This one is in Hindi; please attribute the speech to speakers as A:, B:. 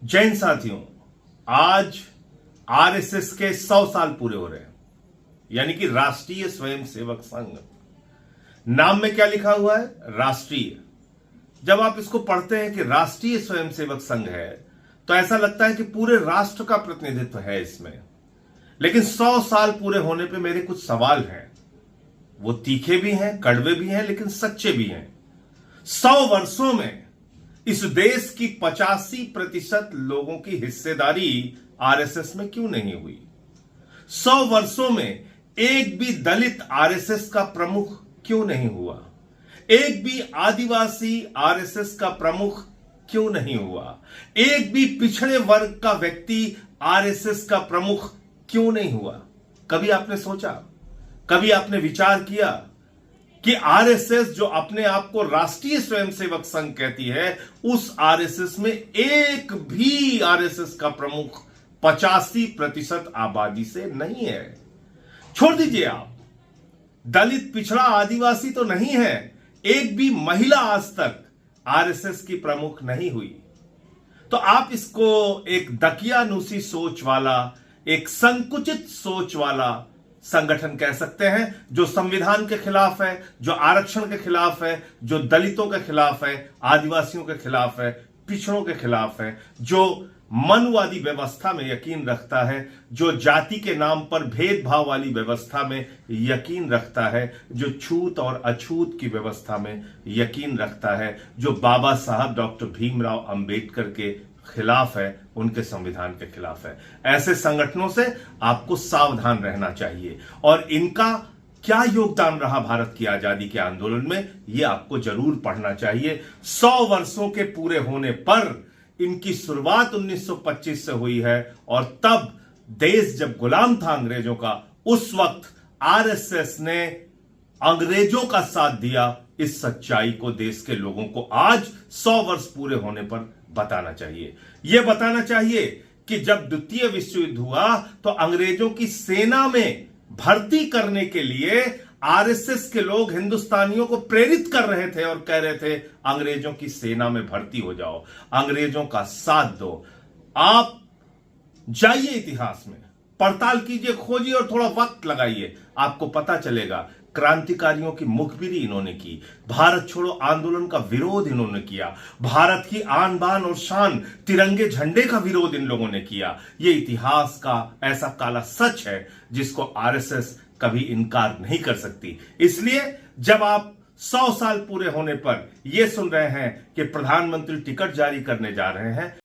A: जैन साथियों, आज आरएसएस के 100 साल पूरे हो रहे हैं, यानी कि राष्ट्रीय स्वयंसेवक संघ। नाम में क्या लिखा हुआ है? राष्ट्रीय। जब आप इसको पढ़ते हैं कि राष्ट्रीय स्वयंसेवक संघ है तो ऐसा लगता है कि पूरे राष्ट्र का प्रतिनिधित्व है इसमें। लेकिन 100 साल पूरे होने पे मेरे कुछ सवाल हैं। वो तीखे भी हैं, कड़वे भी हैं, लेकिन सच्चे भी हैं। 100 वर्षों में इस देश की 85% लोगों की हिस्सेदारी आरएसएस में क्यों नहीं हुई? 100 वर्षों में एक भी दलित आरएसएस का प्रमुख क्यों नहीं हुआ? एक भी आदिवासी आरएसएस का प्रमुख क्यों नहीं हुआ? एक भी पिछड़े वर्ग का व्यक्ति आरएसएस का प्रमुख क्यों नहीं हुआ? कभी आपने सोचा, कभी आपने विचार किया कि आरएसएस जो अपने आप को राष्ट्रीय स्वयंसेवक संघ कहती है, उस आरएसएस में एक भी आरएसएस का प्रमुख 85% आबादी से नहीं है। छोड़ दीजिए आप, दलित, पिछड़ा, आदिवासी तो नहीं है, एक भी महिला आज तक आरएसएस की प्रमुख नहीं हुई। तो आप इसको एक दकियानूसी सोच वाला, एक संकुचित सोच वाला संगठन कह सकते हैं, जो संविधान के खिलाफ है, जो आरक्षण के खिलाफ है, जो दलितों के खिलाफ है, आदिवासियों के खिलाफ है, पिछड़ों के खिलाफ है, जो मनुवादी व्यवस्था में यकीन रखता है, जो जाति के नाम पर भेदभाव वाली व्यवस्था में यकीन रखता है, जो छूत और अछूत की व्यवस्था में यकीन रखता है, जो बाबा साहब डॉक्टर भीमराव अंबेडकर के खिलाफ है, उनके संविधान के खिलाफ है। ऐसे संगठनों से आपको सावधान रहना चाहिए और इनका क्या योगदान रहा भारत की आजादी के आंदोलन में, यह आपको जरूर पढ़ना चाहिए। 100 वर्षों के पूरे होने पर इनकी शुरुआत 1925 से हुई है और तब देश जब गुलाम था अंग्रेजों का, उस वक्त आरएसएस ने अंग्रेजों का साथ दिया। इस सच्चाई को देश के लोगों को आज 100 वर्ष पूरे होने पर बताना चाहिए। यह बताना चाहिए कि जब द्वितीय विश्व युद्ध हुआ तो अंग्रेजों की सेना में भर्ती करने के लिए आरएसएस के लोग हिंदुस्तानियों को प्रेरित कर रहे थे और कह रहे थे, अंग्रेजों की सेना में भर्ती हो जाओ, अंग्रेजों का साथ दो। आप जाइए, इतिहास में पड़ताल कीजिए, खोजिए और थोड़ा वक्त लगाइए, आपको पता चलेगा। क्रांतिकारियों की मुखबिरी इन्होंने की, भारत छोड़ो आंदोलन का विरोध इन्होंने किया, भारत की आन बान और शान तिरंगे झंडे का विरोध इन लोगों ने किया। यह इतिहास का ऐसा काला सच है जिसको आरएसएस कभी इनकार नहीं कर सकती। इसलिए जब आप 100 साल पूरे होने पर यह सुन रहे हैं कि प्रधानमंत्री टिकट जारी करने जा रहे हैं,